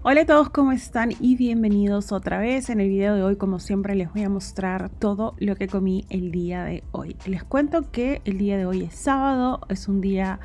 Hola a todos, ¿cómo están? Y bienvenidos otra vez. En el video de hoy, como siempre, les voy a mostrar todo lo que comí el día de hoy. Les cuento que el día de hoy es sábado, es un día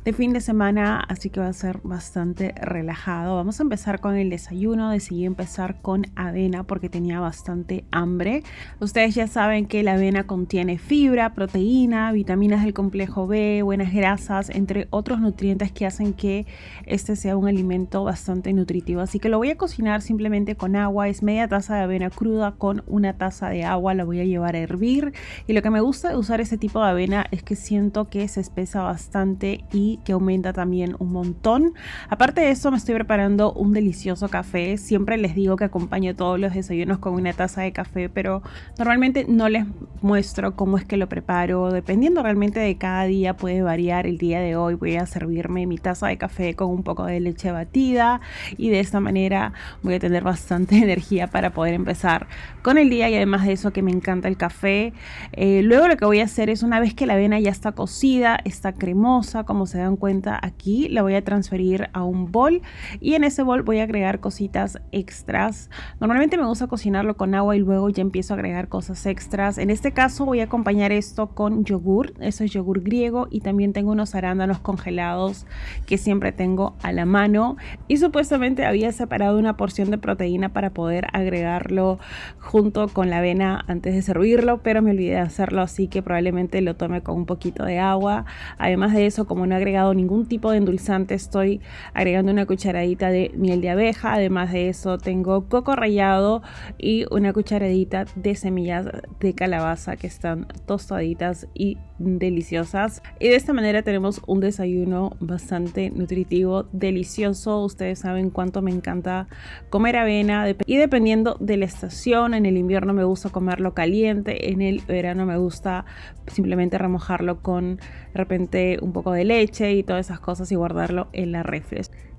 de fin de semana, así que va a ser bastante relajado. Vamos a empezar con el desayuno. Decidí empezar con avena porque tenía bastante hambre. Ustedes ya saben que la avena contiene fibra, proteína, vitaminas del complejo B, buenas grasas, entre otros nutrientes que hacen que este sea un alimento bastante nutritivo. Así que lo voy a cocinar simplemente con agua. Es media taza de avena cruda con una taza de agua. La voy a llevar a hervir. Y lo que me gusta de usar este tipo de avena es que siento que se espesa bastante y que aumenta también un montón. Aparte de eso, me estoy preparando un delicioso café. Siempre les digo que acompaño todos los desayunos con una taza de café, pero normalmente no les muestro cómo es que lo preparo. Dependiendo realmente de cada día, puede variar. El día de hoy voy a servirme mi taza de café con un poco de leche batida y de esta manera voy a tener bastante energía para poder empezar con el día. Y además de eso, que me encanta el café. Luego lo que voy a hacer es, una vez que la avena ya está cocida, está cremosa, como se dan cuenta aquí, la voy a transferir a un bol y en ese bol voy a agregar cositas extras. Normalmente me gusta cocinarlo con agua y luego ya empiezo a agregar cosas extras. En este caso voy a acompañar esto con yogur. Eso es yogur griego, y también tengo unos arándanos congelados que siempre tengo a la mano, y supuestamente había separado una porción de proteína para poder agregarlo junto con la avena antes de servirlo, pero me olvidé de hacerlo, así que probablemente lo tome con un poquito de agua. Además de eso, como no he agregado ningún tipo de endulzante, estoy agregando una cucharadita de miel de abeja. Además de eso, tengo coco rallado y una cucharadita de semillas de calabaza que están tostaditas y deliciosas. Y de esta manera tenemos un desayuno bastante nutritivo, delicioso. Ustedes saben cuánto me encanta comer avena, y dependiendo de la estación, en el invierno me gusta comerlo caliente, en el verano me gusta simplemente remojarlo con de repente un poco de leche y todas esas cosas y guardarlo en la refri.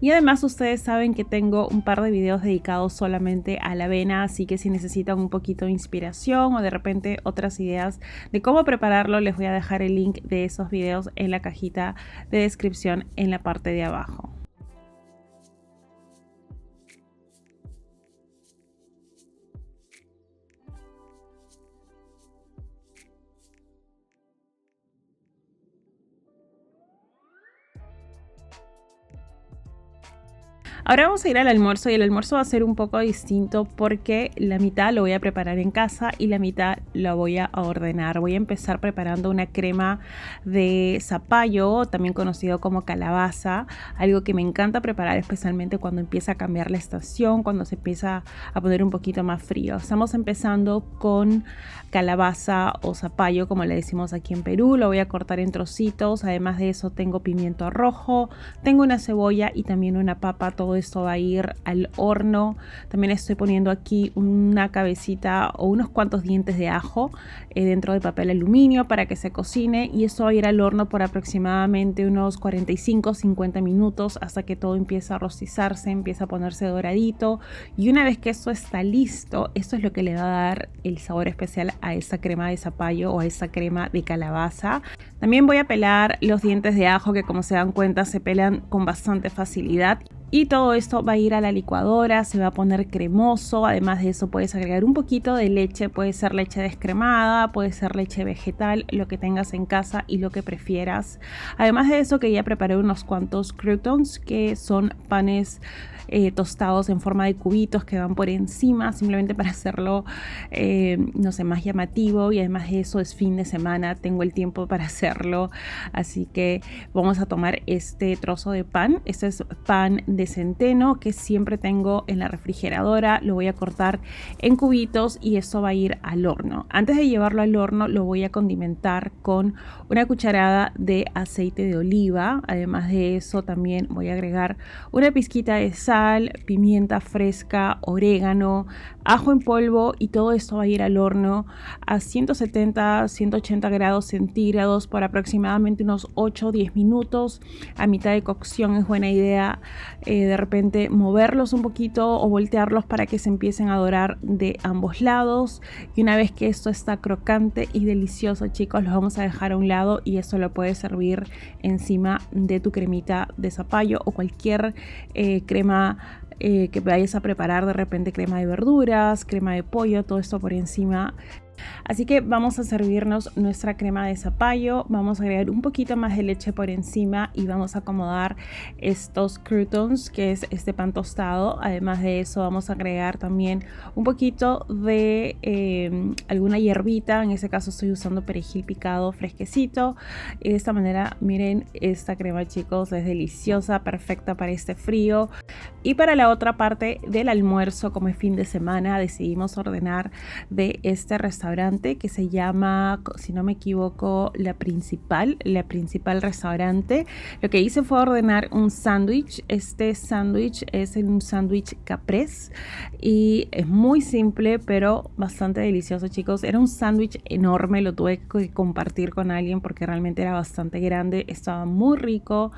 Y además ustedes saben que tengo un par de videos dedicados solamente a la avena, así que si necesitan un poquito de inspiración o de repente otras ideas de cómo prepararlo, les voy a dejar el link de esos videos en la cajita de descripción en la parte de abajo. Ahora vamos a ir al almuerzo, y el almuerzo va a ser un poco distinto porque la mitad lo voy a preparar en casa y la mitad lo voy a ordenar. Voy a empezar preparando una crema de zapallo, también conocido como calabaza, algo que me encanta preparar especialmente cuando empieza a cambiar la estación, cuando se empieza a poner un poquito más frío. Estamos empezando con calabaza o zapallo, como le decimos aquí en Perú. Lo voy a cortar en trocitos. Además de eso, tengo pimiento rojo, tengo una cebolla y también una papa. Todo esto va a ir al horno. También estoy poniendo aquí una cabecita o unos cuantos dientes de ajo dentro de papel aluminio para que se cocine, y esto va a ir al horno por aproximadamente unos 45-50 minutos hasta que todo empieza a rostizarse, empieza a ponerse doradito. Y una vez que esto está listo, esto es lo que le va a dar el sabor especial a esa crema de zapallo o a esa crema de calabaza. También voy a pelar los dientes de ajo, que como se dan cuenta se pelan con bastante facilidad. Y todo esto va a ir a la licuadora, se va a poner cremoso. Además de eso, puedes agregar un poquito de leche, puede ser leche descremada, puede ser leche vegetal, lo que tengas en casa y lo que prefieras. Además de eso, que ya preparé unos cuantos croutons, que son panes tostados en forma de cubitos que van por encima, simplemente para hacerlo no sé, más llamativo. Y además de eso, es fin de semana, tengo el tiempo para hacerlo, así que vamos a tomar este trozo de pan. Este es pan de centeno que siempre tengo en la refrigeradora. Lo voy a cortar en cubitos y esto va a ir al horno. Antes de llevarlo al horno, lo voy a condimentar con una cucharada de aceite de oliva. Además de eso, también voy a agregar una pizquita de sal, pimienta fresca, orégano, ajo en polvo, y todo esto va a ir al horno a 170-180 grados centígrados por aproximadamente unos 8-10 minutos. A mitad de cocción es buena idea de repente moverlos un poquito o voltearlos para que se empiecen a dorar de ambos lados. Y una vez que esto está crocante y delicioso, chicos, los vamos a dejar a un lado y esto lo puedes servir encima de tu cremita de zapallo o cualquier crema que vayas a preparar, de repente crema de verduras, crema de pollo, todo esto por encima. Así que vamos a servirnos nuestra crema de zapallo, vamos a agregar un poquito más de leche por encima y vamos a acomodar estos croutons, que es este pan tostado. Además de eso vamos a agregar también un poquito de alguna hierbita, en este caso estoy usando perejil picado fresquecito. Y de esta manera, miren, esta crema, chicos, es deliciosa, perfecta para este frío. Y para la otra parte del almuerzo, como es fin de semana, decidimos ordenar de este restaurante que se llama, si no me equivoco, La Principal Restaurante. Lo que hice fue ordenar un sándwich. Este sándwich es un sándwich caprese y es muy simple pero bastante delicioso, chicos. Era un sándwich enorme, lo tuve que compartir con alguien porque realmente era bastante grande, estaba muy rico.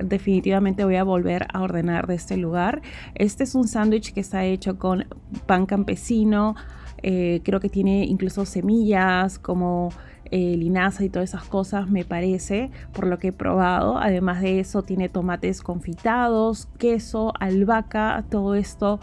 Definitivamente voy a volver a ordenar de este lugar. Este es un sándwich que está hecho con pan campesino. Creo que tiene incluso semillas como linaza y todas esas cosas, me parece, por lo que he probado. Además de eso tiene tomates confitados, queso, albahaca, todo esto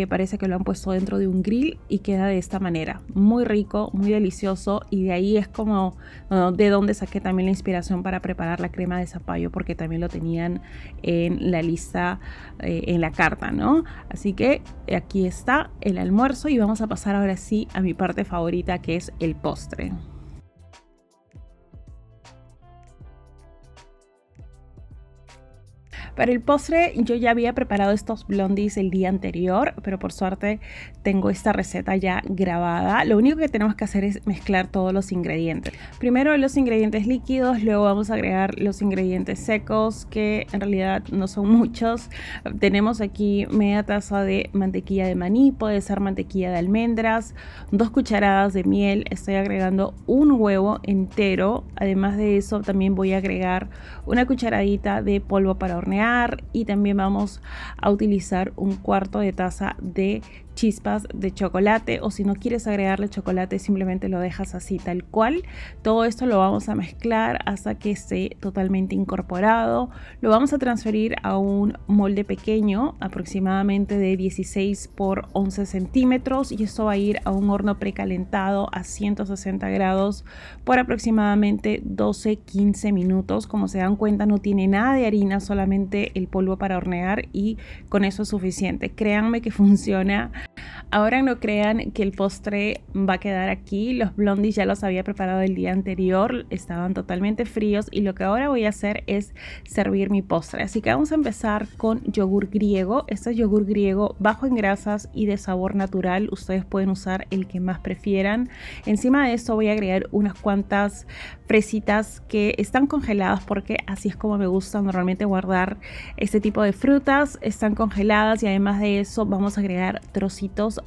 parece que lo han puesto dentro de un grill y queda de esta manera, muy rico, muy delicioso. Y de ahí es como de donde saqué también la inspiración para preparar la crema de zapallo, porque también lo tenían en la lista, en la carta, ¿no? Así que aquí está el almuerzo y vamos a pasar ahora sí a mi parte favorita, que es el postre. Para el postre yo ya había preparado estos blondies el día anterior, pero por suerte tengo esta receta ya grabada. Lo único que tenemos que hacer es mezclar todos los ingredientes. Primero los ingredientes líquidos, luego vamos a agregar los ingredientes secos, que en realidad no son muchos. Tenemos aquí media taza de mantequilla de maní, puede ser mantequilla de almendras, 2 cucharadas de miel, estoy agregando un huevo entero. Además de eso también voy a agregar una cucharadita de polvo para hornear y también vamos a utilizar 1/4 de taza de chispas de chocolate, o si no quieres agregarle chocolate simplemente lo dejas así tal cual. Todo esto lo vamos a mezclar hasta que esté totalmente incorporado. Lo vamos a transferir a un molde pequeño, aproximadamente de 16 por 11 centímetros, y esto va a ir a un horno precalentado a 160 grados por aproximadamente 12-15 minutos. Como se dan cuenta, no tiene nada de harina, solamente el polvo para hornear, y con eso es suficiente. Créanme que funciona. Ahora no crean que el postre va a quedar aquí. Los blondies ya los había preparado el día anterior, estaban totalmente fríos, y lo que ahora voy a hacer es servir mi postre. Así que vamos a empezar con yogur griego. Este es yogur griego bajo en grasas y de sabor natural. Ustedes pueden usar el que más prefieran. Encima de esto voy a agregar unas cuantas fresitas que están congeladas, porque así es como me gusta normalmente guardar este tipo de frutas. Están congeladas, y además de eso vamos a agregar trocitos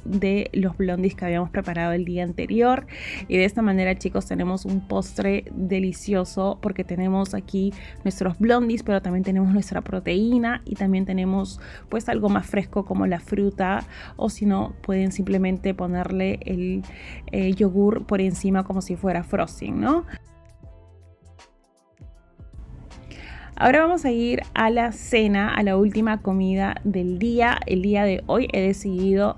de los blondies que habíamos preparado el día anterior. Y de esta manera, chicos, tenemos un postre delicioso, porque tenemos aquí nuestros blondies, pero también tenemos nuestra proteína, y también tenemos pues algo más fresco como la fruta, o si no pueden simplemente ponerle el yogur por encima como si fuera frosting, ¿no? Ahora vamos a ir a la cena, a la última comida del día. El día de hoy he decidido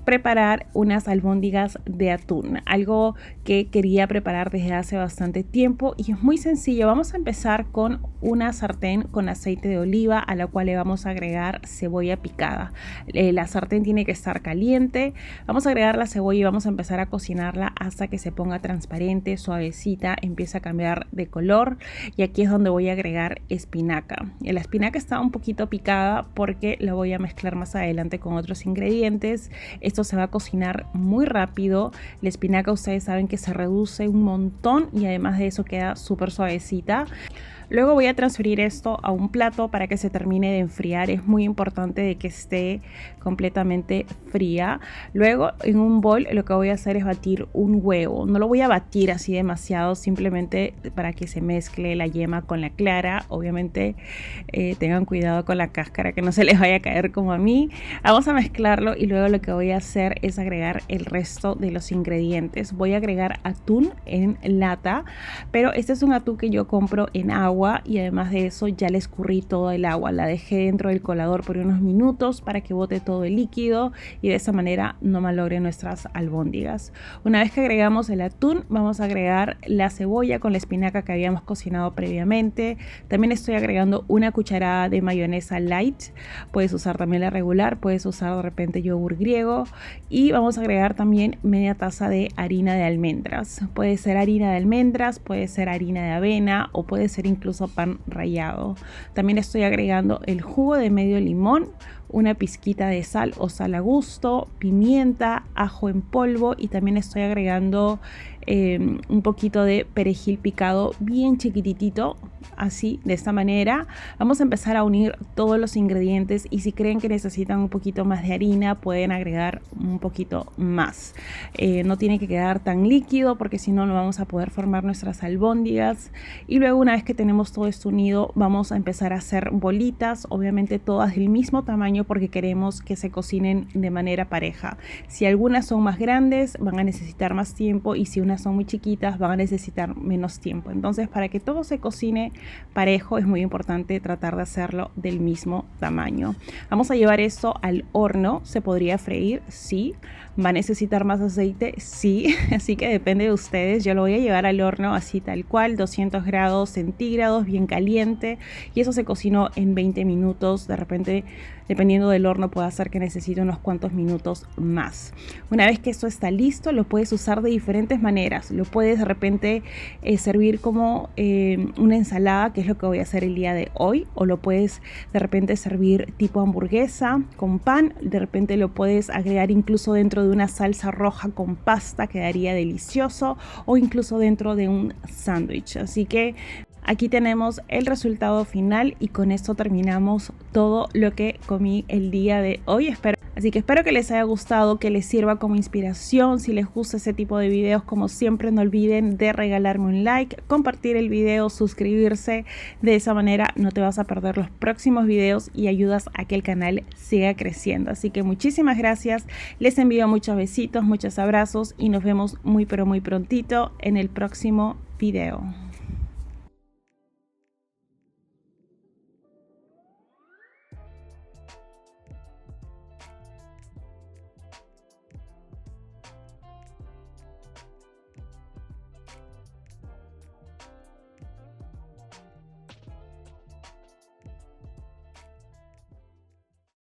preparar unas albóndigas de atún, algo que quería preparar desde hace bastante tiempo, y es muy sencillo. Vamos a empezar con una sartén con aceite de oliva, a la cual le vamos a agregar cebolla picada. La sartén tiene que estar caliente. Vamos a agregar la cebolla y vamos a empezar a cocinarla hasta que se ponga transparente, suavecita, empieza a cambiar de color. Y aquí es donde voy a agregar espinaca. La espinaca está un poquito picada porque la voy a mezclar más adelante con otros ingredientes. Esto se va a cocinar muy rápido. La espinaca, ustedes saben que se reduce un montón, y además de eso queda súper suavecita. Luego voy a transferir esto a un plato para que se termine de enfriar. Es muy importante de que esté completamente fría. Luego en un bol lo que voy a hacer es batir un huevo. No lo voy a batir así demasiado, simplemente para que se mezcle la yema con la clara. Obviamente tengan cuidado con la cáscara, que no se les vaya a caer como a mí. Vamos a mezclarlo y luego lo que voy a hacer es agregar el resto de los ingredientes. Voy a agregar atún en lata, pero este es un atún que yo compro en agua y además de eso ya le escurrí todo el agua. La dejé dentro del colador por unos minutos para que bote todo el líquido y de esa manera no malogre nuestras albóndigas. Una vez que agregamos el atún, vamos a agregar la cebolla con la espinaca que habíamos cocinado previamente. También estoy agregando una cucharada de mayonesa light. Puedes usar también la regular, puedes usar de repente yogur griego, y vamos a agregar también media taza de harina de almendras. Puede ser harina de almendras, puede ser harina de avena o puede ser incluso pan rallado. También estoy agregando el jugo de medio limón, una pizquita de sal o sal a gusto, pimienta, ajo en polvo, y también estoy agregando un poquito de perejil picado bien chiquitito, así, de esta manera. Vamos a empezar a unir todos los ingredientes y si creen que necesitan un poquito más de harina pueden agregar un poquito más. No tiene que quedar tan líquido porque si no, no vamos a poder formar nuestras albóndigas. Y luego, una vez que tenemos todo esto unido, vamos a empezar a hacer bolitas, obviamente todas del mismo tamaño porque queremos que se cocinen de manera pareja. Si algunas son más grandes van a necesitar más tiempo y si unas son muy chiquitas van a necesitar menos tiempo. Entonces, para que todo se cocine parejo es muy importante tratar de hacerlo del mismo tamaño. Vamos a llevar esto al horno. ¿Se podría freír? Sí. ¿Va a necesitar más aceite? Sí. Así que depende de ustedes. Yo lo voy a llevar al horno así tal cual, 200 grados centígrados, bien caliente, y eso se cocinó en 20 minutos. De repente, dependiendo del horno, puede hacer que necesite unos cuantos minutos más. Una vez que esto está listo, lo puedes usar de diferentes maneras. Lo puedes de repente servir como una ensalada, que es lo que voy a hacer el día de hoy, o lo puedes de repente servir tipo hamburguesa con pan. De repente lo puedes agregar incluso dentro de una salsa roja con pasta, quedaría delicioso, o incluso dentro de un sándwich. Así que aquí tenemos el resultado final y con esto terminamos todo lo que comí el día de hoy. Así que espero que les haya gustado, que les sirva como inspiración. Si les gusta ese tipo de videos, como siempre, no olviden de regalarme un like, compartir el video, suscribirse. De esa manera no te vas a perder los próximos videos y ayudas a que el canal siga creciendo. Así que muchísimas gracias. Les envío muchos besitos, muchos abrazos y nos vemos muy pero muy prontito en el próximo video.